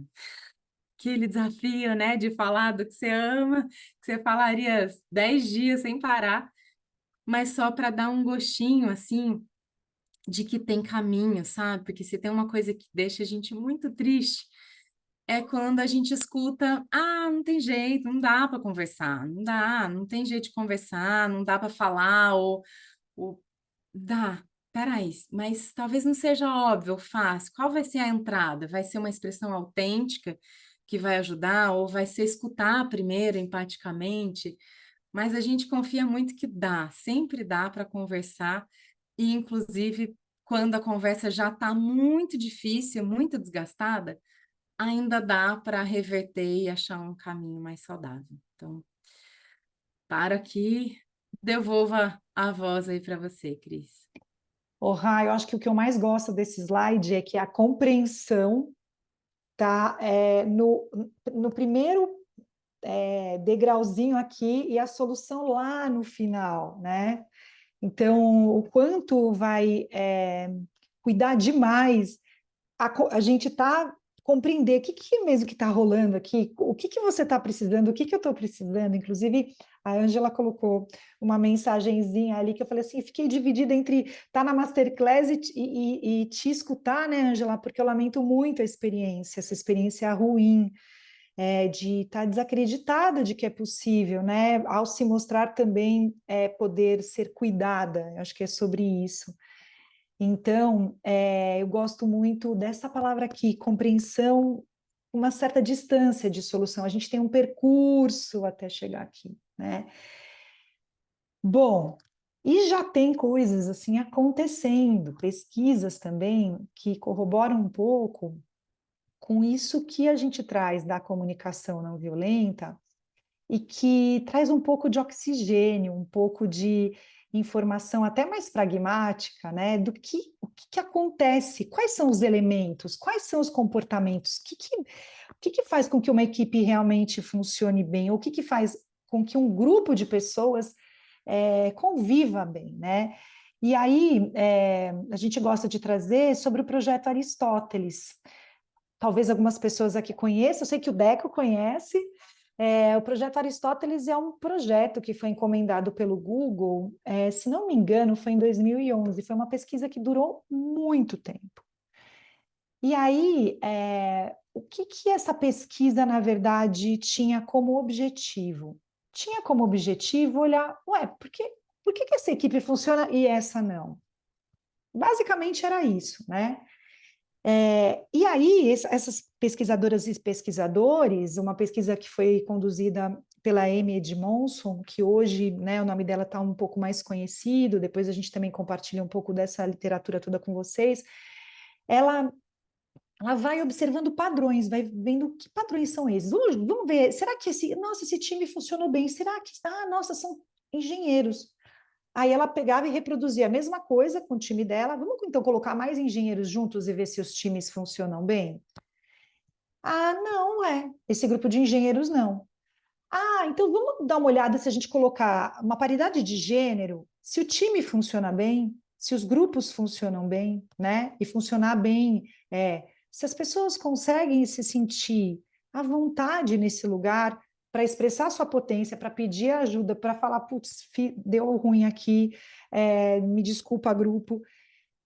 aquele desafio, né, de falar do que você ama, que você falaria 10 dias sem parar, mas só para dar um gostinho, assim, de que tem caminho, sabe? Porque se tem uma coisa que deixa a gente muito triste, é quando a gente escuta, não tem jeito, não dá para conversar, não tem jeito de conversar, não dá para falar, ou dá, peraí, mas talvez não seja óbvio ou fácil. Qual vai ser a entrada? Vai ser uma expressão autêntica que vai ajudar, ou vai ser escutar primeiro empaticamente? Mas a gente confia muito que dá, sempre dá para conversar, e inclusive quando a conversa já está muito difícil, muito desgastada, ainda dá para reverter e achar um caminho mais saudável. Então, para aqui, devolva a voz aí para você, Cris. Eu acho que o que eu mais gosto desse slide é que a compreensão está no primeiro degrauzinho aqui e a solução lá no final, né? Então, o quanto vai cuidar demais a gente tá compreender o que é mesmo que está rolando aqui, o que você está precisando, o que eu estou precisando. Inclusive, a Ângela colocou uma mensagenzinha ali que eu falei assim, fiquei dividida entre estar na Masterclass e te escutar, né, Ângela, porque eu lamento muito a experiência, essa experiência ruim, de estar desacreditada de que é possível, né, ao se mostrar também poder ser cuidada, eu acho que é sobre isso. Então, eu gosto muito dessa palavra aqui, compreensão, uma certa distância de solução. A gente tem um percurso até chegar aqui, né? Bom, e já tem coisas assim acontecendo, pesquisas também que corroboram um pouco com isso que a gente traz da comunicação não violenta e que traz um pouco de oxigênio, um pouco de informação até mais pragmática, né, do que o que acontece, quais são os elementos, quais são os comportamentos, o que faz com que uma equipe realmente funcione bem, ou o que faz com que um grupo de pessoas conviva bem, né? E aí a gente gosta de trazer sobre o projeto Aristóteles. Talvez algumas pessoas aqui conheçam, eu sei que o Deco conhece. O projeto Aristóteles é um projeto que foi encomendado pelo Google, se não me engano, foi em 2011, foi uma pesquisa que durou muito tempo. E aí, o que essa pesquisa, na verdade, tinha como objetivo? Tinha como objetivo olhar, por que essa equipe funciona e essa não? Basicamente era isso, né? E aí, essas pesquisadoras e pesquisadores, uma pesquisa que foi conduzida pela Amy Edmondson, que hoje, né, o nome dela está um pouco mais conhecido, depois a gente também compartilha um pouco dessa literatura toda com vocês, ela, ela vai observando padrões, vai vendo que padrões são esses. Vamos ver, será que esse time funcionou bem? Será que, nossa, são engenheiros. Aí ela pegava e reproduzia a mesma coisa com o time dela. Vamos então colocar mais engenheiros juntos e ver se os times funcionam bem? Ah, não é. Esse grupo de engenheiros não. Ah, então vamos dar uma olhada se a gente colocar uma paridade de gênero, se o time funciona bem, se os grupos funcionam bem, né? E funcionar bem, se as pessoas conseguem se sentir à vontade nesse lugar para expressar sua potência, para pedir ajuda, para falar, putz, deu ruim aqui, me desculpa, grupo.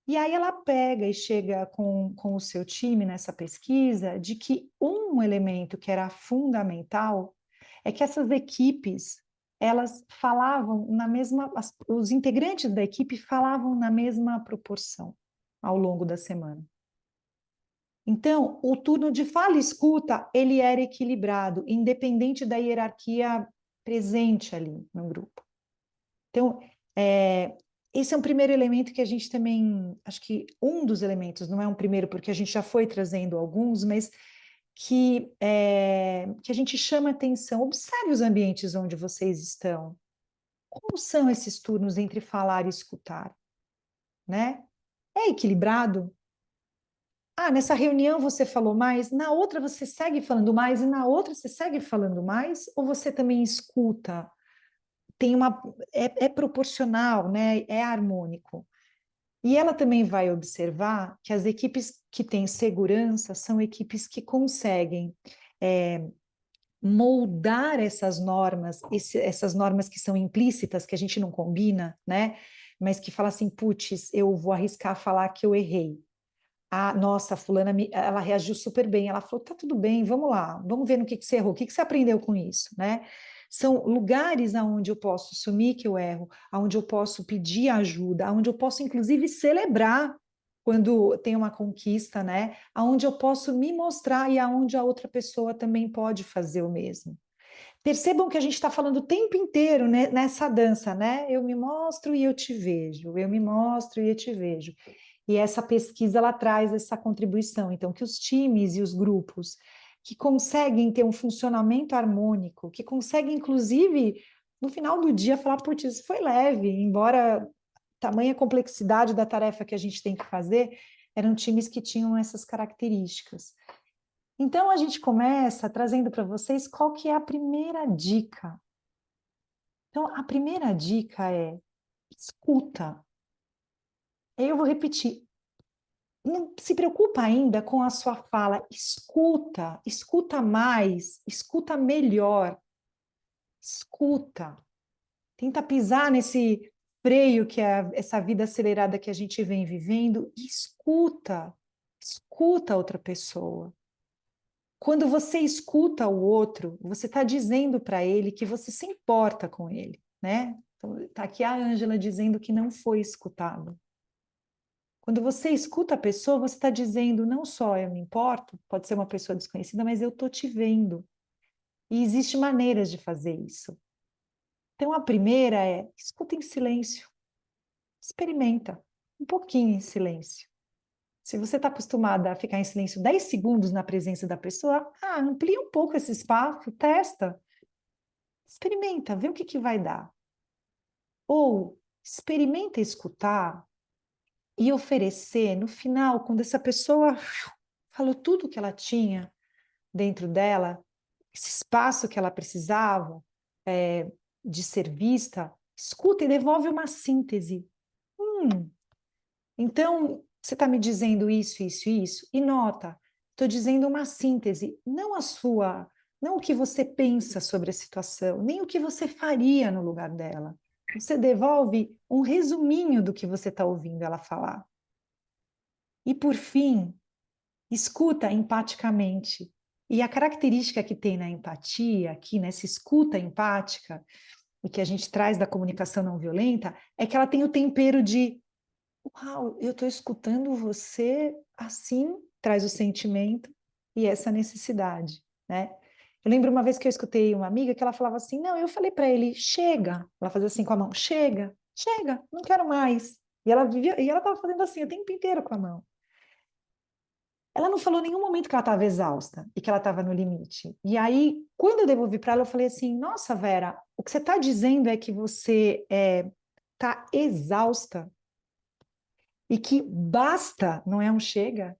E aí ela pega e chega com o seu time nessa pesquisa de que um elemento que era fundamental é que essas equipes, elas falavam na mesma, os integrantes da equipe falavam na mesma proporção ao longo da semana. Então, o turno de fala e escuta, ele era equilibrado, independente da hierarquia presente ali no grupo. Então, esse é um primeiro elemento que a gente também, acho que um dos elementos, não é um primeiro, porque a gente já foi trazendo alguns, mas que a gente chama atenção. Observe os ambientes onde vocês estão. Como são esses turnos entre falar e escutar? Né? É equilibrado? Ah, nessa reunião você falou mais, na outra você segue falando mais, e na outra você segue falando mais, ou você também escuta? Tem uma, é proporcional, né? É harmônico. E ela também vai observar que as equipes que têm segurança são equipes que conseguem moldar essas normas que são implícitas, que a gente não combina, né? Mas que fala assim, putz, eu vou arriscar falar que eu errei. Ah, nossa, fulana, ela reagiu super bem. Ela falou, tá tudo bem, vamos lá, vamos ver no que você errou, o que você aprendeu com isso, né? São lugares aonde eu posso assumir que eu erro, aonde eu posso pedir ajuda, aonde eu posso, inclusive, celebrar quando tem uma conquista, né? Aonde eu posso me mostrar e aonde a outra pessoa também pode fazer o mesmo. Percebam que a gente está falando o tempo inteiro, né, nessa dança, né? Eu me mostro e eu te vejo, eu me mostro e eu te vejo. E essa pesquisa ela traz essa contribuição, então, que os times e os grupos que conseguem ter um funcionamento harmônico, que conseguem, inclusive, no final do dia, falar, putz, isso foi leve, embora tamanha complexidade da tarefa que a gente tem que fazer, eram times que tinham essas características. Então, a gente começa trazendo para vocês qual que é a primeira dica. Então, a primeira dica é escuta. Eu vou repetir. Não se preocupa ainda com a sua fala. Escuta, escuta mais, escuta melhor. Escuta. Tenta pisar nesse freio que é essa vida acelerada que a gente vem vivendo e escuta. Escuta a outra pessoa. Quando você escuta o outro, você está dizendo para ele que você se importa com ele, né? Então, tá aqui a Ângela dizendo que não foi escutado. Quando você escuta a pessoa, você está dizendo não só eu me importo, pode ser uma pessoa desconhecida, mas eu estou te vendo. E existem maneiras de fazer isso. Então, a primeira é escuta em silêncio. Experimenta um pouquinho em silêncio. Se você está acostumada a ficar em silêncio 10 segundos na presença da pessoa, amplia um pouco esse espaço, testa. Experimenta, vê o que vai dar. Ou experimenta escutar e oferecer no final, quando essa pessoa falou tudo que ela tinha dentro dela, esse espaço que ela precisava de ser vista, escuta e devolve uma síntese. Então, você está me dizendo isso, isso, isso, e nota, estou dizendo uma síntese, não a sua, não o que você pensa sobre a situação, nem o que você faria no lugar dela. Você devolve um resuminho do que você está ouvindo ela falar. E por fim, escuta empaticamente. E a característica que tem na empatia, aqui nessa escuta empática, e que a gente traz da comunicação não violenta, é que ela tem o tempero de uau, eu estou escutando você assim, traz o sentimento e essa necessidade, né? Eu lembro uma vez que eu escutei uma amiga que ela falava assim, não, eu falei para ele, chega. Ela fazia assim com a mão, chega, chega, não quero mais. E ela vivia, e ela estava fazendo assim o tempo inteiro com a mão. Ela não falou em nenhum momento que ela estava exausta e que ela estava no limite. E aí, quando eu devolvi para ela, eu falei assim, nossa, Vera, o que você está dizendo é que você está exausta e que basta, não é um chega,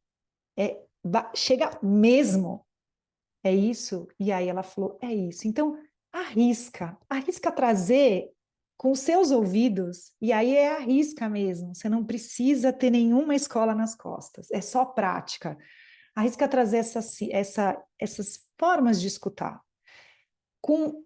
chega mesmo. É isso? E aí ela falou, é isso. Então, arrisca trazer com os seus ouvidos, e aí é arrisca mesmo. Você não precisa ter nenhuma escola nas costas, é só prática. Arrisca trazer essas formas de escutar. Com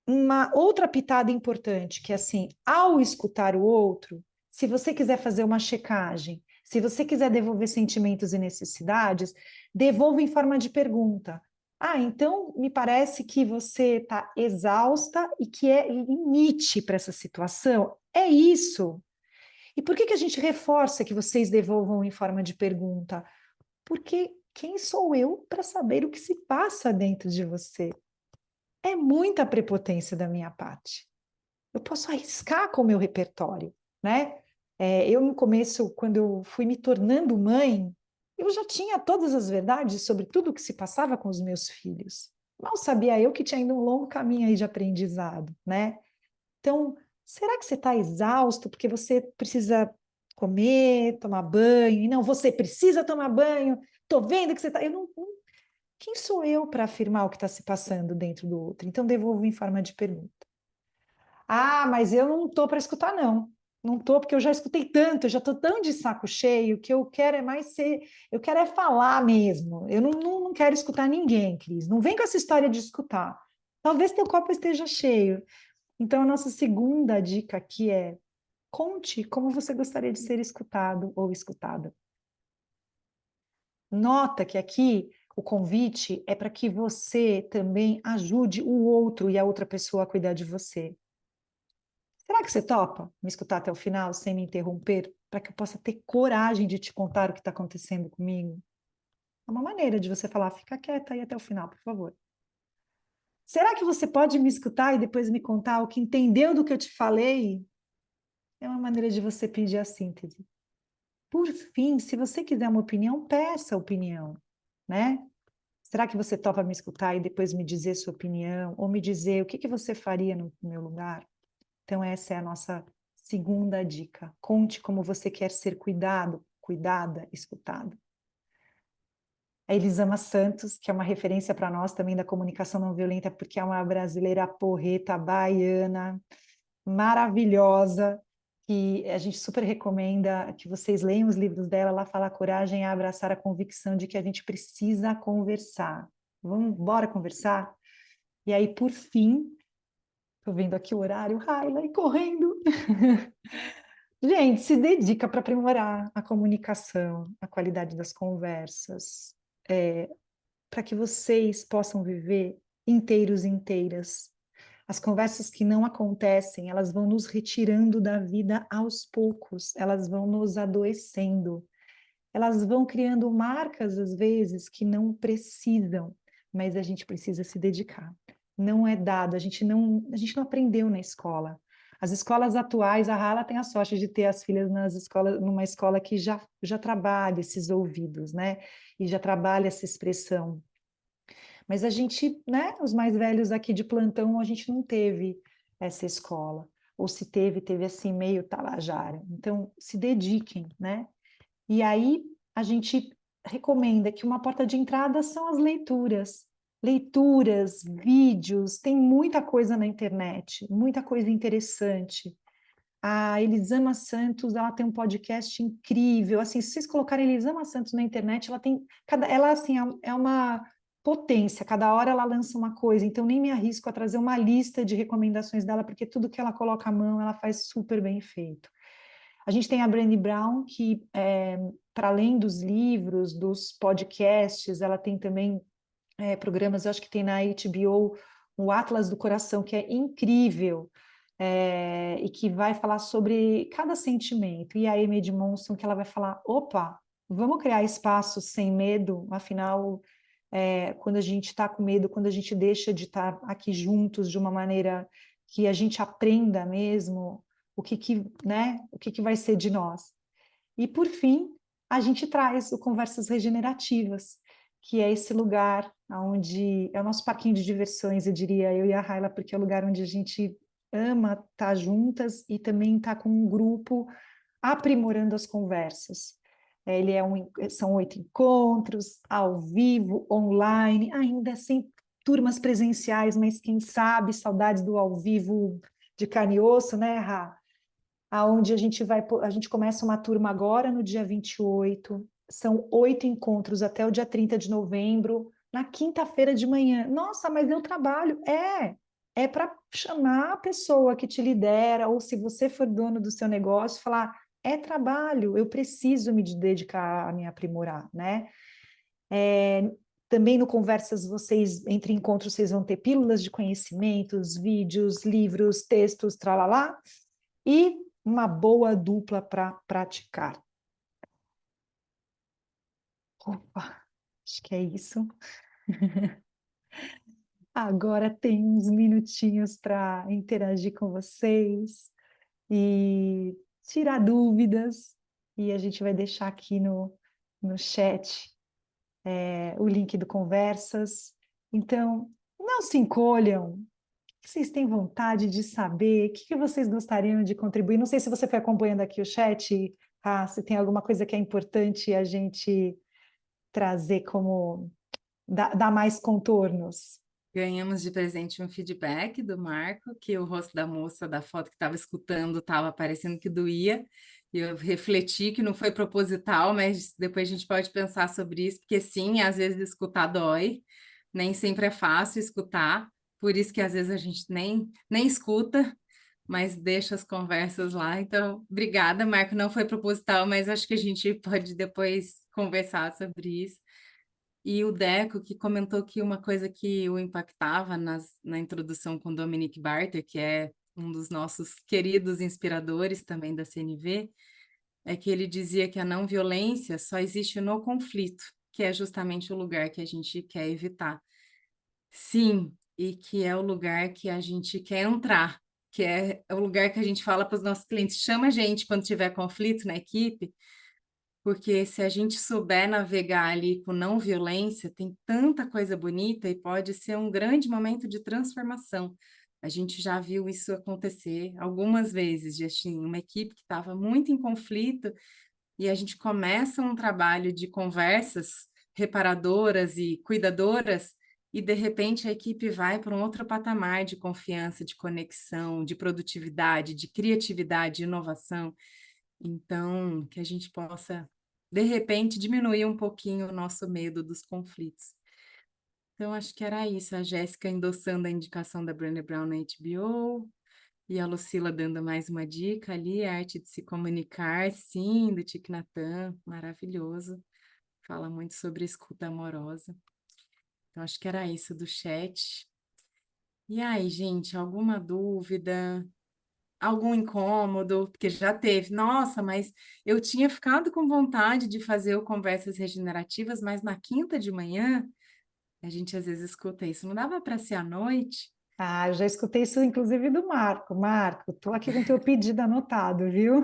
uma outra pitada importante, que é assim, ao escutar o outro, se você quiser fazer uma checagem, se você quiser devolver sentimentos e necessidades, devolva em forma de pergunta. Ah, então me parece que você está exausta e que é limite para essa situação. É isso. E por que a gente reforça que vocês devolvam em forma de pergunta? Porque quem sou eu para saber o que se passa dentro de você? É muita prepotência da minha parte. Eu posso arriscar com o meu repertório, né? Eu, no começo, quando eu fui me tornando mãe, eu já tinha todas as verdades sobre tudo o que se passava com os meus filhos. Mal sabia eu que tinha ainda um longo caminho aí de aprendizado, né? Então, será que você está exausto porque você precisa comer, tomar banho? E não, você precisa tomar banho. Tô vendo que você está. Eu não. Quem sou eu para afirmar o que está se passando dentro do outro? Então, devolvo em forma de pergunta. Ah, mas eu não estou para escutar, não. Não estou, porque eu já escutei tanto, eu já estou tão de saco cheio que eu quero é mais ser, eu quero é falar mesmo. Eu não quero escutar ninguém, Cris. Não vem com essa história de escutar. Talvez teu copo esteja cheio. Então, a nossa segunda dica aqui é: conte como você gostaria de ser escutado ou escutada. Nota que aqui o convite é para que você também ajude o outro e a outra pessoa a cuidar de você. Será que você topa me escutar até o final sem me interromper, para que eu possa ter coragem de te contar o que está acontecendo comigo? É uma maneira de você falar, fica quieta aí até o final, por favor. Será que você pode me escutar e depois me contar o que entendeu do que eu te falei? É uma maneira de você pedir a síntese. Por fim, se você quiser uma opinião, peça opinião, né? Será que você topa me escutar e depois me dizer sua opinião, ou me dizer o que você faria no meu lugar? Então, essa é a nossa segunda dica. Conte como você quer ser cuidado, cuidada, escutado. A Elisama Santos, que é uma referência para nós também da comunicação não violenta, porque é uma brasileira porreta, baiana, maravilhosa, que a gente super recomenda que vocês leiam os livros dela. Ela fala: a coragem é abraçar a convicção de que a gente precisa conversar. Vamos, bora conversar? E aí, por fim, estou vendo aqui o horário, Raila, e correndo. Gente, se dedica para aprimorar a comunicação, a qualidade das conversas, para que vocês possam viver inteiros e inteiras. As conversas que não acontecem, elas vão nos retirando da vida aos poucos, elas vão nos adoecendo, elas vão criando marcas, às vezes, que não precisam, mas a gente precisa se dedicar. Não é dado, a gente não aprendeu na escola. As escolas atuais, a Hala tem a sorte de ter as filhas numa escola que já trabalha esses ouvidos, né? E já trabalha essa expressão. Mas a gente, né, os mais velhos aqui de plantão, a gente não teve essa escola. Ou se teve, teve assim meio talajara. Então, se dediquem, né? E aí a gente recomenda que uma porta de entrada são as leituras. Leituras, vídeos, tem muita coisa na internet, muita coisa interessante. A Elisama Santos, ela tem um podcast incrível. Assim, se vocês colocarem Elisama Santos na internet, ela assim é uma potência. Cada hora ela lança uma coisa. Então nem me arrisco a trazer uma lista de recomendações dela, porque tudo que ela coloca à mão, ela faz super bem feito. A gente tem a Brené Brown, que para além dos livros, dos podcasts, ela tem também programas. Eu acho que tem na HBO o Atlas do Coração, que é incrível e que vai falar sobre cada sentimento. E a Amy Edmondson, que ela vai falar: opa, vamos criar espaços sem medo, afinal, quando a gente está com medo, quando a gente deixa de estar aqui juntos de uma maneira que a gente aprenda mesmo o que vai ser de nós. E, por fim, a gente traz o Conversas Regenerativas, que é esse lugar onde é o nosso parquinho de diversões, eu diria, eu e a Raila, porque é o lugar onde a gente ama estar juntas e também estar com um grupo aprimorando as conversas. São 8 encontros, ao vivo, online, ainda sem turmas presenciais, mas quem sabe, saudades do ao vivo de carne e osso, né, Rá? Aonde a gente começa uma turma agora no dia 28, são 8 encontros até o dia 30 de novembro, na quinta-feira de manhã. Nossa, mas eu trabalho. É para chamar a pessoa que te lidera, ou se você for dono do seu negócio, falar, é trabalho, eu preciso me dedicar a me aprimorar, né? Também no Conversas, entre encontros, vocês vão ter pílulas de conhecimentos, vídeos, livros, textos, tralalá, e uma boa dupla para praticar. Opa, acho que é isso. Agora tem uns minutinhos para interagir com vocês e tirar dúvidas. E a gente vai deixar aqui no chat o link do Conversas. Então, não se encolham. O que vocês têm vontade de saber? O que vocês gostariam de contribuir? Não sei se você foi acompanhando aqui o chat, se tem alguma coisa que é importante a gente trazer como dar mais contornos. Ganhamos de presente um feedback do Marco, que o rosto da moça da foto que estava escutando estava parecendo que doía. E eu refleti que não foi proposital, mas depois a gente pode pensar sobre isso, porque sim, às vezes escutar dói, nem sempre é fácil escutar, por isso que às vezes a gente nem escuta, mas deixa as conversas lá. Então, obrigada, Marco. Não foi proposital, mas acho que a gente pode depois conversar sobre isso. E o Deco, que comentou que uma coisa que o impactava na introdução com Dominic Barter, que é um dos nossos queridos inspiradores também da CNV, é que ele dizia que a não violência só existe no conflito, que é justamente o lugar que a gente quer evitar. Sim, e que é o lugar que a gente quer entrar, que é o lugar que a gente fala para os nossos clientes, chama a gente quando tiver conflito na equipe, porque se a gente souber navegar ali com não violência, tem tanta coisa bonita e pode ser um grande momento de transformação. A gente já viu isso acontecer algumas vezes, já tinha uma equipe que estava muito em conflito e a gente começa um trabalho de conversas reparadoras e cuidadoras e de repente a equipe vai para um outro patamar de confiança, de conexão, de produtividade, de criatividade, de inovação. Então, que a gente possa, de repente, diminuir um pouquinho o nosso medo dos conflitos. Então, acho que era isso. A Jéssica endossando a indicação da Brené Brown na HBO, e a Lucila dando mais uma dica ali, a arte de se comunicar, sim, do Thich Nhat Hanh, maravilhoso. Fala muito sobre escuta amorosa. Então, acho que era isso do chat. E aí, gente, alguma dúvida? Algum incômodo, porque já teve. Nossa, mas eu tinha ficado com vontade de fazer o Conversas Regenerativas, mas na quinta de manhã, a gente às vezes escuta isso. Não dava para ser à noite? Ah, eu já escutei isso, inclusive, do Marco. Marco, estou aqui com o teu pedido anotado, viu?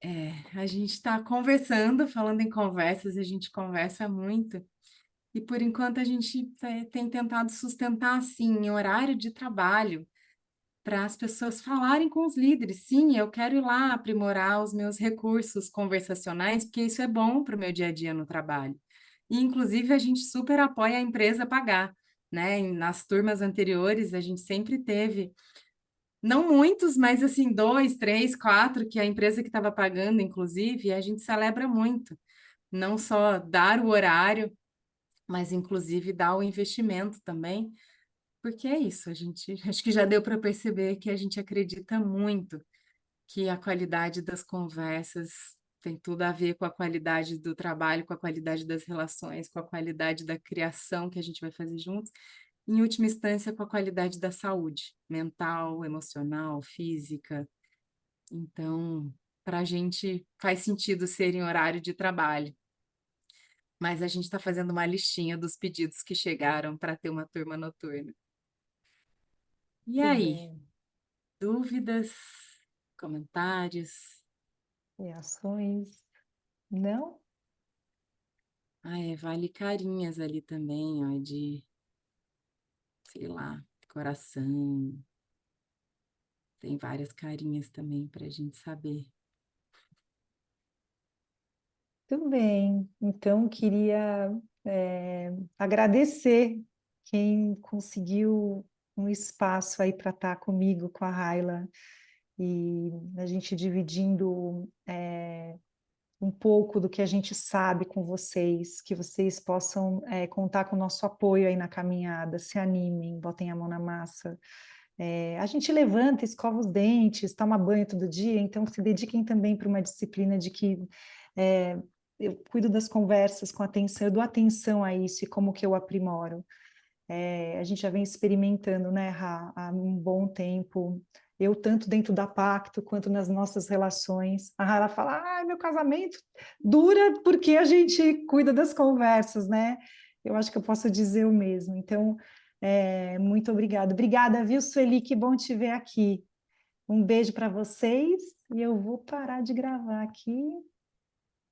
É, a gente está conversando, falando em conversas, a gente conversa muito. E por enquanto a gente tem tentado sustentar assim, em horário de trabalho, para as pessoas falarem com os líderes. Sim, eu quero ir lá aprimorar os meus recursos conversacionais, porque isso é bom para o meu dia a dia no trabalho. E, inclusive, a gente super apoia a empresa a pagar, né? Nas turmas anteriores, a gente sempre teve, não muitos, mas assim, dois, três, quatro, que a empresa que estava pagando, inclusive, e a gente celebra muito. Não só dar o horário, mas inclusive dar o investimento também, porque é isso, a gente acho que já deu para perceber que a gente acredita muito que a qualidade das conversas tem tudo a ver com a qualidade do trabalho, com a qualidade das relações, com a qualidade da criação que a gente vai fazer juntos, em última instância, com a qualidade da saúde mental, emocional, física. Então, para a gente faz sentido ser em horário de trabalho. Mas a gente está fazendo uma listinha dos pedidos que chegaram para ter uma turma noturna. E Que aí, bem. dúvidas, comentários? Reações? Não? Ah, é, vale carinhas ali também, ó, de, sei lá, coração. Tem várias carinhas também para a gente saber. Tudo bem. Então, queria agradecer quem conseguiu um espaço aí para estar comigo, com a Raila, e a gente dividindo um pouco do que a gente sabe com vocês, que vocês possam contar com o nosso apoio aí na caminhada, se animem, botem a mão na massa. A gente levanta, escova os dentes, toma banho todo dia, então se dediquem também para uma disciplina de que eu cuido das conversas com atenção, eu dou atenção a isso e como que eu aprimoro. A gente já vem experimentando, né, Rá, há um bom tempo, eu tanto dentro da Pacto quanto nas nossas relações. A Rá, ela fala, meu casamento dura porque a gente cuida das conversas, né? Eu acho que eu posso dizer o mesmo. Então, muito obrigada. Obrigada, viu, Sueli? Que bom te ver aqui. Um beijo para vocês e eu vou parar de gravar aqui.